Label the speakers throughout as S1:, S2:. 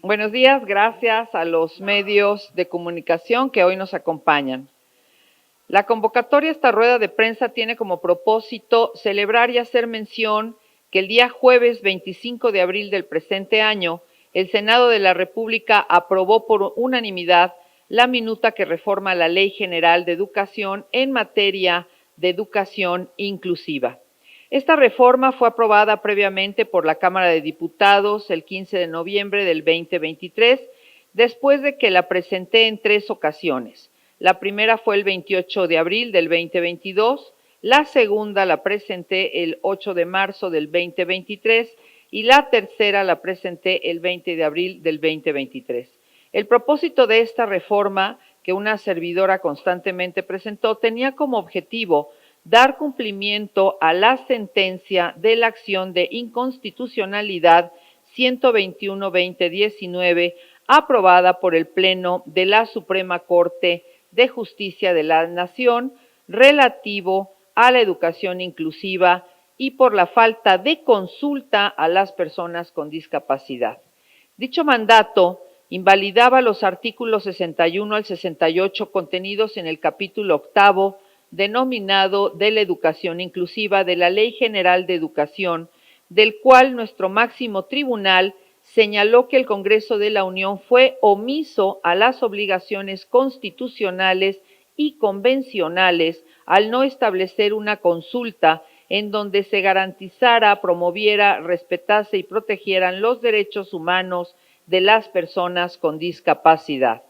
S1: Buenos días, gracias a los medios de comunicación que hoy nos acompañan. La convocatoria a esta rueda de prensa tiene como propósito celebrar y hacer mención que el día jueves 25 de abril del presente año, el Senado de la República aprobó por unanimidad la minuta que reforma la Ley General de Educación en materia de educación inclusiva. Esta reforma fue aprobada previamente por la Cámara de Diputados el 15 de noviembre del 2023, después de que la presenté en 3 ocasiones. La primera fue el 28 de abril del 2022, la segunda la presenté el 8 de marzo del 2023 y la tercera la presenté el 20 de abril del 2023. El propósito de esta reforma, que una servidora constantemente presentó, tenía como objetivo dar cumplimiento a la sentencia de la acción de inconstitucionalidad 121-2019 aprobada por el Pleno de la Suprema Corte de Justicia de la Nación relativo a la educación inclusiva y por la falta de consulta a las personas con discapacidad. Dicho mandato invalidaba los artículos 61 al 68 contenidos en el capítulo octavo denominado de la educación inclusiva de la Ley General de Educación, del cual nuestro máximo tribunal señaló que el Congreso de la Unión fue omiso a las obligaciones constitucionales y convencionales al no establecer una consulta en donde se garantizara, promoviera, respetase y protegieran los derechos humanos de las personas con discapacidad.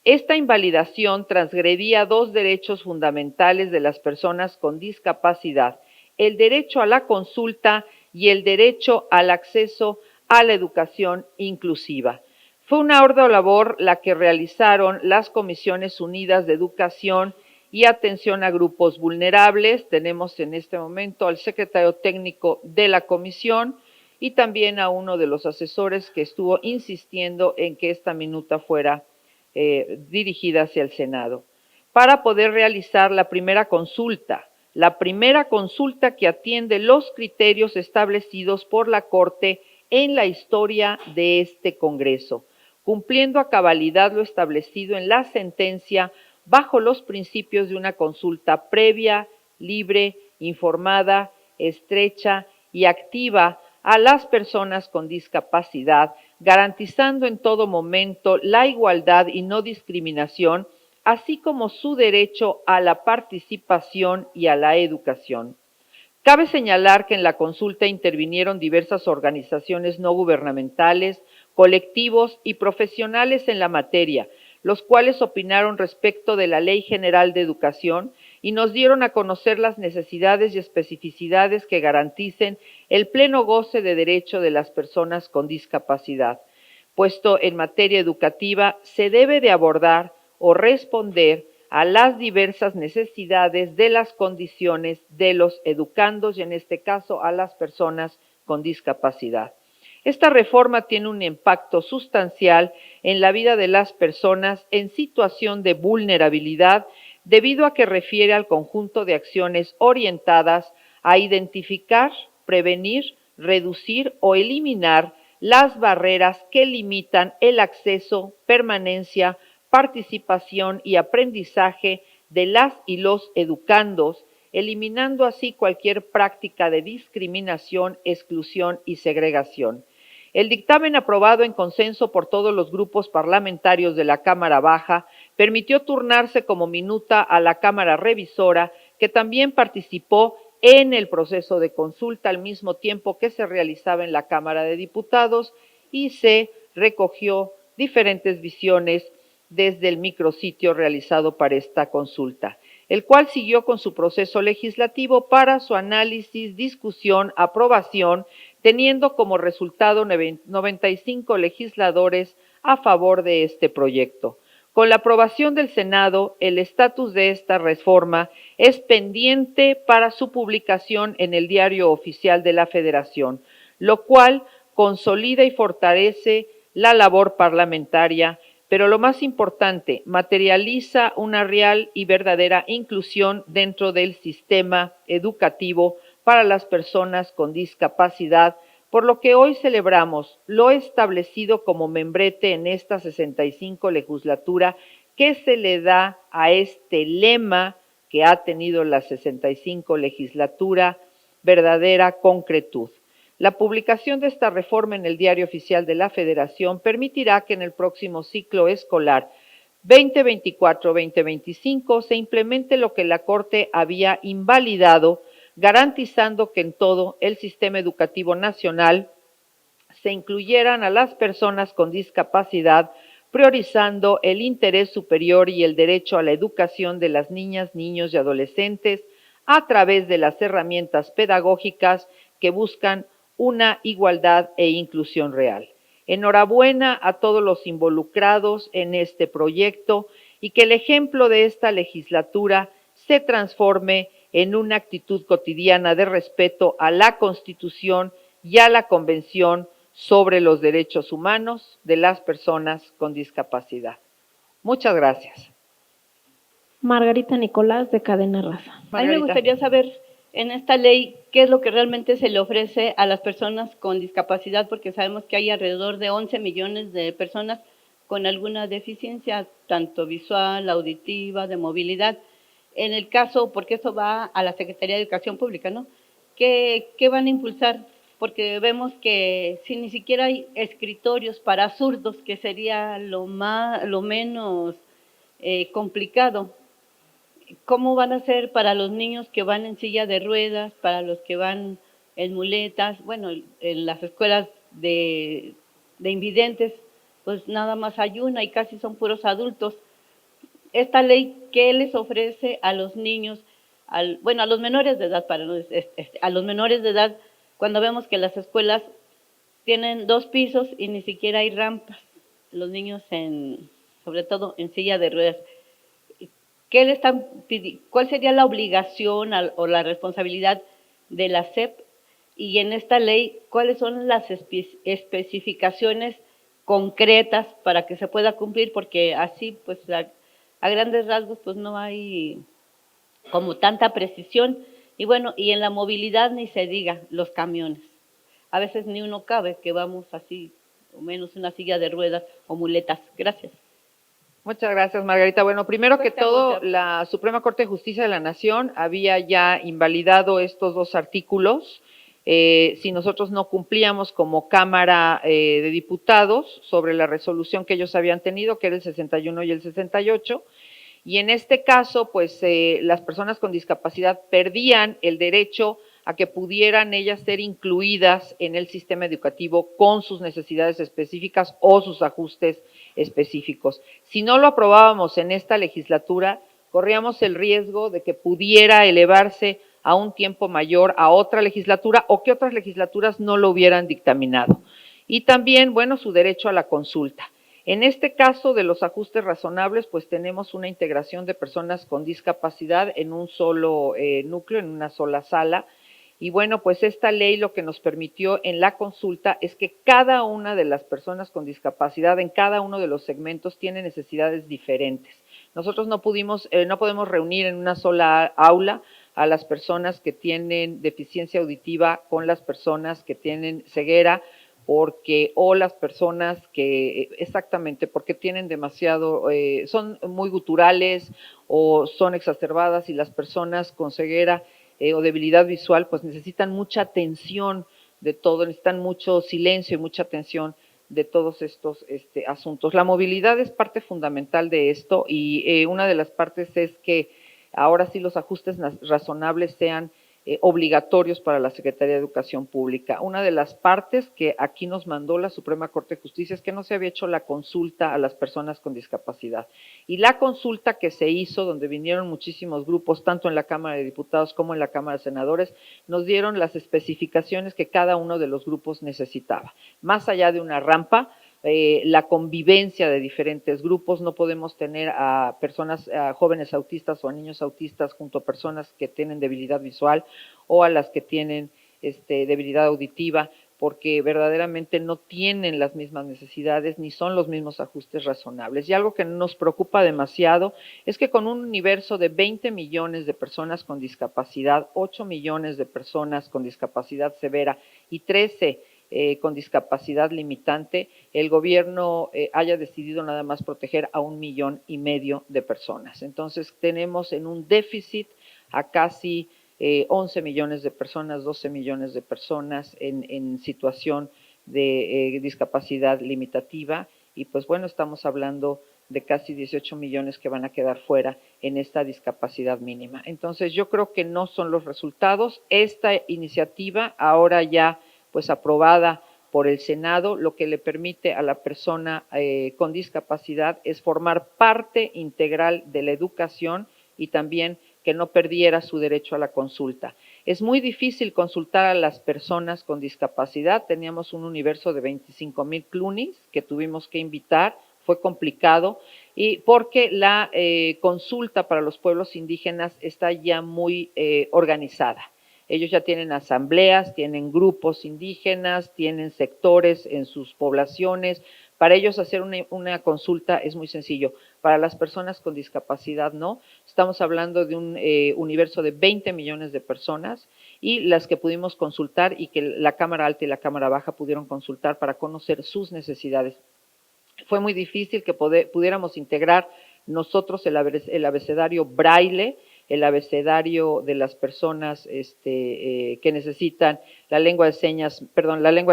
S1: Esta invalidación transgredía 2 derechos fundamentales de las personas con discapacidad, el derecho a la consulta y el derecho al acceso a la educación inclusiva. Fue una ardua labor la que realizaron las Comisiones Unidas de Educación y Atención a Grupos Vulnerables. Tenemos en este momento al secretario técnico de la comisión y también a uno de los asesores que estuvo insistiendo en que esta minuta fuera dirigida hacia el Senado, para poder realizar la primera consulta que atiende los criterios establecidos por la Corte en la historia de este Congreso, cumpliendo a cabalidad lo establecido en la sentencia bajo los principios de una consulta previa, libre, informada, estrecha y activa a las personas con discapacidad, garantizando en todo momento la igualdad y no discriminación, así como su derecho a la participación y a la educación. Cabe señalar que en la consulta intervinieron diversas organizaciones no gubernamentales, colectivos y profesionales en la materia, los cuales opinaron respecto de la Ley General de Educación y nos dieron a conocer las necesidades y especificidades que garanticen el pleno goce de derecho de las personas con discapacidad. Puesto en materia educativa, se debe de abordar o responder a las diversas necesidades de las condiciones de los educandos y en este caso a las personas con discapacidad. Esta reforma tiene un impacto sustancial en la vida de las personas en situación de vulnerabilidad debido a que refiere al conjunto de acciones orientadas a identificar, prevenir, reducir o eliminar las barreras que limitan el acceso, permanencia, participación y aprendizaje de las y los educandos, eliminando así cualquier práctica de discriminación, exclusión y segregación. El dictamen aprobado en consenso por todos los grupos parlamentarios de la Cámara Baja permitió turnarse como minuta a la Cámara Revisora, que también participó en el proceso de consulta al mismo tiempo que se realizaba en la Cámara de Diputados y se recogió diferentes visiones desde el micrositio realizado para esta consulta, el cual siguió con su proceso legislativo para su análisis, discusión, aprobación, teniendo como resultado 95 legisladores a favor de este proyecto. Con la aprobación del Senado, el estatus de esta reforma es pendiente para su publicación en el Diario Oficial de la Federación, lo cual consolida y fortalece la labor parlamentaria, pero lo más importante, materializa una real y verdadera inclusión dentro del sistema educativo para las personas con discapacidad, por lo que hoy celebramos lo establecido como membrete en esta 65 legislatura que se le da a este lema que ha tenido la 65 legislatura, verdadera concretud. La publicación de esta reforma en el Diario Oficial de la Federación permitirá que en el próximo ciclo escolar 2024-2025 se implemente lo que la Corte había invalidado, garantizando que en todo el sistema educativo nacional se incluyeran a las personas con discapacidad, priorizando el interés superior y el derecho a la educación de las niñas, niños y adolescentes a través de las herramientas pedagógicas que buscan una igualdad e inclusión real. Enhorabuena a todos los involucrados en este proyecto y que el ejemplo de esta legislatura se transforme en una actitud cotidiana de respeto a la Constitución y a la Convención sobre los Derechos Humanos de las Personas con Discapacidad. Muchas gracias.
S2: Margarita Nicolás, de Cadena Raza.
S3: A mí me gustaría saber en esta ley qué es lo que realmente se le ofrece a las personas con discapacidad, porque sabemos que hay alrededor de 11 millones de personas con alguna deficiencia, tanto visual, auditiva, de movilidad. En el caso, porque eso va a la Secretaría de Educación Pública, ¿no? ¿Qué van a impulsar? Porque vemos que si ni siquiera hay escritorios para zurdos, que sería lo menos complicado, ¿cómo van a ser para los niños que van en silla de ruedas, para los que van en muletas? Bueno, en las escuelas de invidentes, pues nada más hay una y casi son puros adultos. Esta ley, ¿qué les ofrece a los niños, a los menores de edad, a los menores de edad, cuando vemos que las escuelas tienen 2 pisos y ni siquiera hay rampas, los niños sobre todo en silla de ruedas? ¿Qué le están pidiendo? ¿Cuál sería la obligación o la responsabilidad de la SEP? Y en esta ley, ¿cuáles son las especificaciones concretas para que se pueda cumplir? Porque así, pues, a grandes rasgos, pues no hay como tanta precisión. Y bueno, y en la movilidad ni se diga, los camiones. A veces ni uno cabe, que vamos así, o menos una silla de ruedas o muletas. Gracias.
S1: Muchas gracias, Margarita. Bueno, primero que todo, la Suprema Corte de Justicia de la Nación había ya invalidado estos 2 artículos. Si nosotros no cumplíamos como Cámara de Diputados sobre la resolución que ellos habían tenido, que era el 61 y el 68, y en este caso, pues las personas con discapacidad perdían el derecho a que pudieran ellas ser incluidas en el sistema educativo con sus necesidades específicas o sus ajustes específicos. Si no lo aprobábamos en esta legislatura, corríamos el riesgo de que pudiera elevarse a un tiempo mayor a otra legislatura o que otras legislaturas no lo hubieran dictaminado. Y también, bueno, su derecho a la consulta. En este caso de los ajustes razonables, pues tenemos una integración de personas con discapacidad en un solo núcleo, en una sola sala. Y bueno, pues esta ley lo que nos permitió en la consulta es que cada una de las personas con discapacidad en cada uno de los segmentos tiene necesidades diferentes. Nosotros no podemos reunir en una sola aula a las personas que tienen deficiencia auditiva con las personas que tienen ceguera, o las personas que exactamente porque tienen demasiado, son muy guturales o son exacerbadas, y las personas con ceguera o debilidad visual pues necesitan mucha atención de todo, necesitan mucho silencio y mucha atención de todos estos asuntos. La movilidad es parte fundamental de esto, y una de las partes es que ahora sí los ajustes razonables sean obligatorios para la Secretaría de Educación Pública. Una de las partes que aquí nos mandó la Suprema Corte de Justicia es que no se había hecho la consulta a las personas con discapacidad. Y la consulta que se hizo, donde vinieron muchísimos grupos, tanto en la Cámara de Diputados como en la Cámara de Senadores, nos dieron las especificaciones que cada uno de los grupos necesitaba. Más allá de una rampa, la convivencia de diferentes grupos, no podemos tener a personas, a jóvenes autistas o a niños autistas junto a personas que tienen debilidad visual o a las que tienen debilidad auditiva, porque verdaderamente no tienen las mismas necesidades ni son los mismos ajustes razonables. Y algo que nos preocupa demasiado es que con un universo de 20 millones de personas con discapacidad, 8 millones de personas con discapacidad severa y 13 con discapacidad limitante, el gobierno haya decidido nada más proteger a 1,5 millones de personas. Entonces tenemos en un déficit a casi 11 millones de personas, 12 millones de personas en situación de discapacidad limitativa y pues bueno, estamos hablando de casi 18 millones que van a quedar fuera en esta discapacidad mínima. Entonces yo creo que no son los resultados. Esta iniciativa ahora ya pues aprobada por el Senado, lo que le permite a la persona con discapacidad es formar parte integral de la educación y también que no perdiera su derecho a la consulta. Es muy difícil consultar a las personas con discapacidad, teníamos un universo de 25,000 CLUNYs que tuvimos que invitar, fue complicado, y porque la consulta para los pueblos indígenas está ya muy organizada. Ellos ya tienen asambleas, tienen grupos indígenas, tienen sectores en sus poblaciones. Para ellos hacer una consulta es muy sencillo. Para las personas con discapacidad no. Estamos hablando de un universo de 20 millones de personas y las que pudimos consultar y que la Cámara Alta y la Cámara Baja pudieron consultar para conocer sus necesidades. Fue muy difícil que pudiéramos integrar nosotros el abecedario braille, el abecedario de las personas que necesitan la lengua de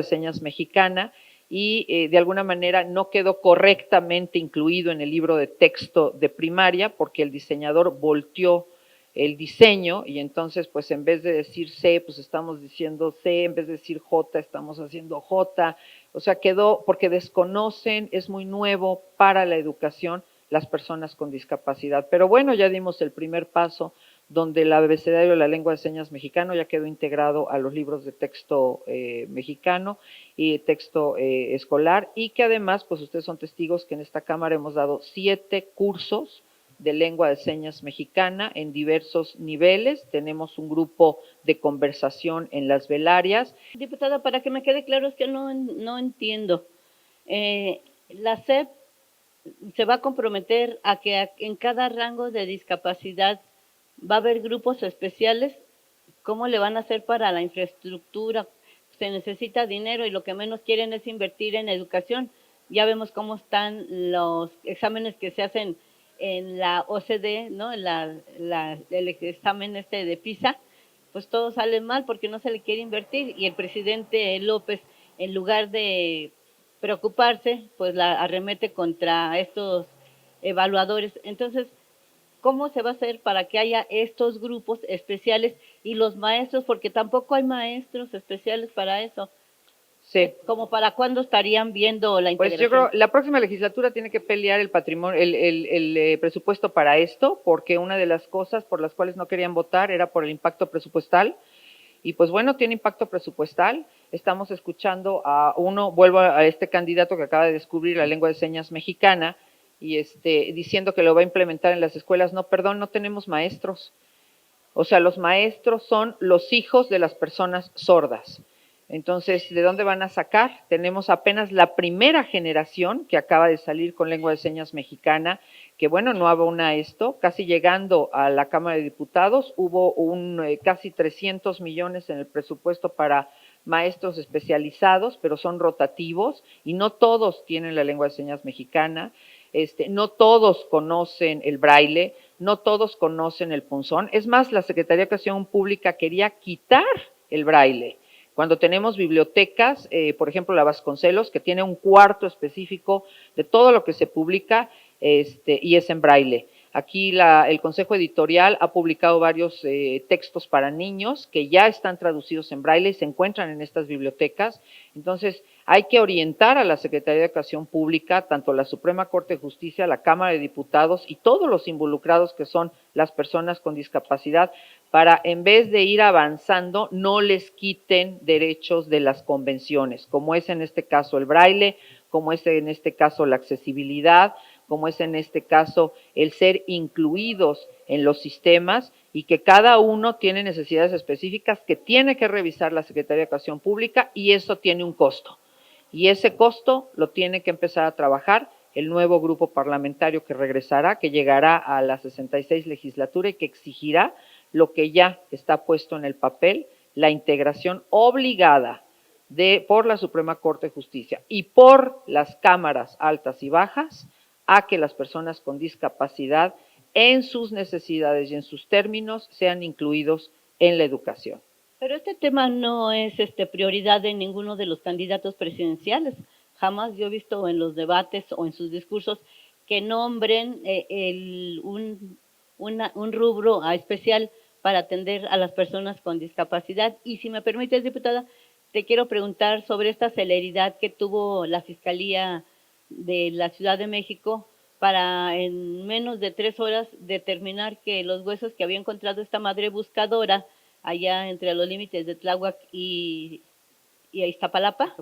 S1: señas mexicana y de alguna manera no quedó correctamente incluido en el libro de texto de primaria porque el diseñador volteó el diseño y entonces pues en vez de decir C, pues estamos diciendo C, en vez de decir J, estamos haciendo J, o sea, quedó porque desconocen, es muy nuevo para la educación las personas con discapacidad. Pero bueno, ya dimos el primer paso donde el abecedario de la lengua de señas mexicano ya quedó integrado a los libros de texto mexicano y texto escolar y que además, pues ustedes son testigos que en esta Cámara hemos dado 7 cursos de lengua de señas mexicana en diversos niveles. Tenemos un grupo de conversación en las velarias.
S3: Diputada, para que me quede claro, es que no entiendo. La SEP se va a comprometer a que en cada rango de discapacidad va a haber grupos especiales. ¿Cómo le van a hacer para la infraestructura? Se necesita dinero y lo que menos quieren es invertir en educación. Ya vemos cómo están los exámenes que se hacen en la OCDE, ¿no? El examen de PISA, pues todo sale mal porque no se le quiere invertir y el presidente López, en lugar de preocuparse, pues la arremete contra estos evaluadores. Entonces, ¿cómo se va a hacer para que haya estos grupos especiales y los maestros? Porque tampoco hay maestros especiales para eso.
S1: Sí.
S3: ¿Como para cuándo estarían viendo la integración?
S1: Pues yo creo la próxima legislatura tiene que pelear el patrimonio, el presupuesto para esto, porque una de las cosas por las cuales no querían votar era por el impacto presupuestal. Y pues bueno, tiene impacto presupuestal. Estamos escuchando vuelvo a este candidato que acaba de descubrir la lengua de señas mexicana y diciendo que lo va a implementar en las escuelas. No, perdón, no tenemos maestros. O sea, los maestros son los hijos de las personas sordas. Entonces, ¿de dónde van a sacar? Tenemos apenas la primera generación que acaba de salir con lengua de señas mexicana, que bueno, no abona esto. Casi llegando a la Cámara de Diputados, hubo casi 300 millones en el presupuesto para maestros especializados, pero son rotativos y no todos tienen la lengua de señas mexicana. No todos conocen el braille, no todos conocen el punzón. Es más, la Secretaría de Educación Pública quería quitar el braille. Cuando tenemos bibliotecas, por ejemplo, la Vasconcelos, que tiene un cuarto específico de todo lo que se publica y es en braille. Aquí el Consejo Editorial ha publicado varios textos para niños que ya están traducidos en braille y se encuentran en estas bibliotecas. Entonces, hay que orientar a la Secretaría de Educación Pública, tanto la Suprema Corte de Justicia, la Cámara de Diputados y todos los involucrados que son las personas con discapacidad, para en vez de ir avanzando, no les quiten derechos de las convenciones, como es en este caso el braille, como es en este caso la accesibilidad, como es en este caso el ser incluidos en los sistemas y que cada uno tiene necesidades específicas que tiene que revisar la Secretaría de Educación Pública y eso tiene un costo. Y ese costo lo tiene que empezar a trabajar el nuevo grupo parlamentario que regresará, que llegará a la 66 legislatura y que exigirá lo que ya está puesto en el papel, la integración obligada por la Suprema Corte de Justicia y por las cámaras altas y bajas a que las personas con discapacidad en sus necesidades y en sus términos sean incluidos en la educación.
S3: Pero este tema no es prioridad de ninguno de los candidatos presidenciales. Jamás yo he visto en los debates o en sus discursos que nombren un rubro especial para atender a las personas con discapacidad. Y si me permites, diputada, te quiero preguntar sobre esta celeridad que tuvo la Fiscalía de la Ciudad de México para en menos de 3 horas determinar que los huesos que había encontrado esta madre buscadora allá entre los límites de Tláhuac y Iztapalapa,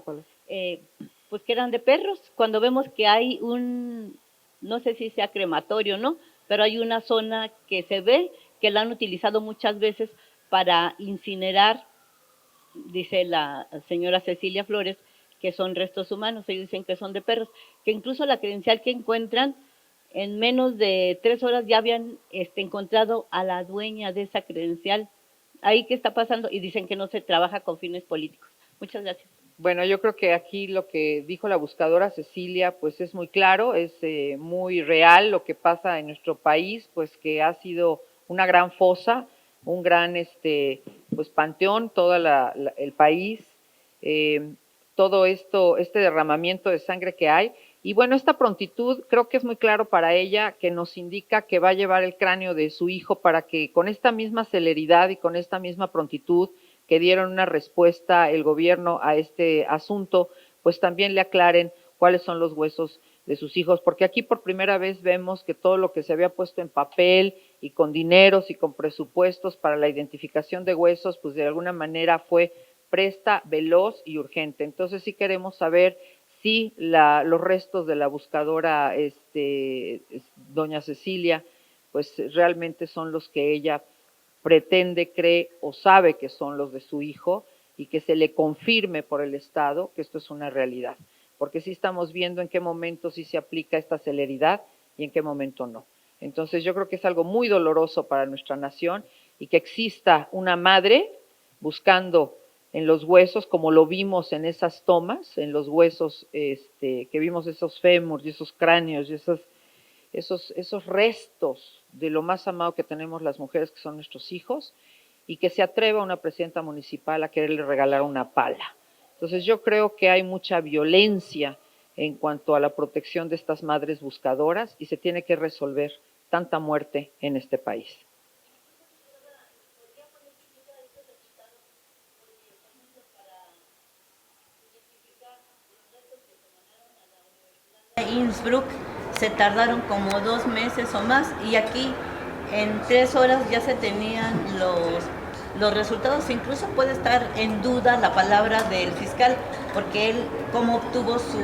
S3: pues que eran de perros. Cuando vemos que hay no sé si sea crematorio, ¿no? Pero hay una zona que se ve que la han utilizado muchas veces para incinerar, dice la señora Cecilia Flores, que son restos humanos, ellos dicen que son de perros, que incluso la credencial que encuentran, en menos de 3 horas ya habían encontrado a la dueña de esa credencial. ¿Ahí qué está pasando? Y dicen que no se trabaja con fines políticos. Muchas gracias.
S1: Bueno, yo creo que aquí lo que dijo la buscadora Cecilia, pues es muy claro, es muy real lo que pasa en nuestro país, pues que ha sido una gran fosa, un gran pues panteón, todo el país, todo esto, este derramamiento de sangre que hay. Y bueno, esta prontitud creo que es muy claro para ella, que nos indica que va a llevar el cráneo de su hijo para que con esta misma celeridad y con esta misma prontitud que dieron una respuesta el gobierno a este asunto, pues también le aclaren cuáles son los huesos de sus hijos, porque aquí por primera vez vemos que todo lo que se había puesto en papel y con dineros y con presupuestos para la identificación de huesos, pues de alguna manera fue presta, veloz y urgente. Entonces sí queremos saber si los restos de la buscadora doña Cecilia, pues realmente son los que ella pretende, cree o sabe que son los de su hijo y que se le confirme por el Estado que esto es una realidad. Porque sí estamos viendo en qué momento sí se aplica esta celeridad y en qué momento no. Entonces yo creo que es algo muy doloroso para nuestra nación y que exista una madre buscando en los huesos, como lo vimos en esas tomas, en los huesos que vimos esos fémurs y esos cráneos y esos restos de lo más amado que tenemos las mujeres, que son nuestros hijos, y que se atreva una presidenta municipal a quererle regalar una pala. Entonces yo creo que hay mucha violencia en cuanto a la protección de estas madres buscadoras y se tiene que resolver tanta muerte en este país.
S3: Innsbruck se tardaron como 2 meses o más y aquí en 3 horas ya se tenían los resultados. Incluso puede estar en duda la palabra del fiscal porque él cómo obtuvo su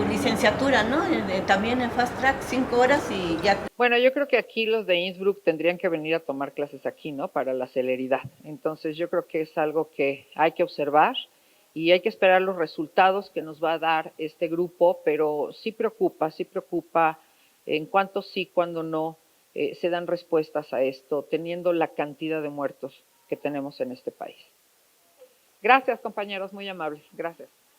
S3: licenciatura, ¿no? También en Fast Track 5 horas y ya.
S1: Bueno, yo creo que aquí los de Innsbruck tendrían que venir a tomar clases aquí, ¿no? Para la celeridad. Entonces yo creo que es algo que hay que observar y hay que esperar los resultados que nos va a dar este grupo, pero sí preocupa en cuánto sí, cuándo no se dan respuestas a esto, teniendo la cantidad de muertos que tenemos en este país. Gracias, compañeros, muy amables. Gracias.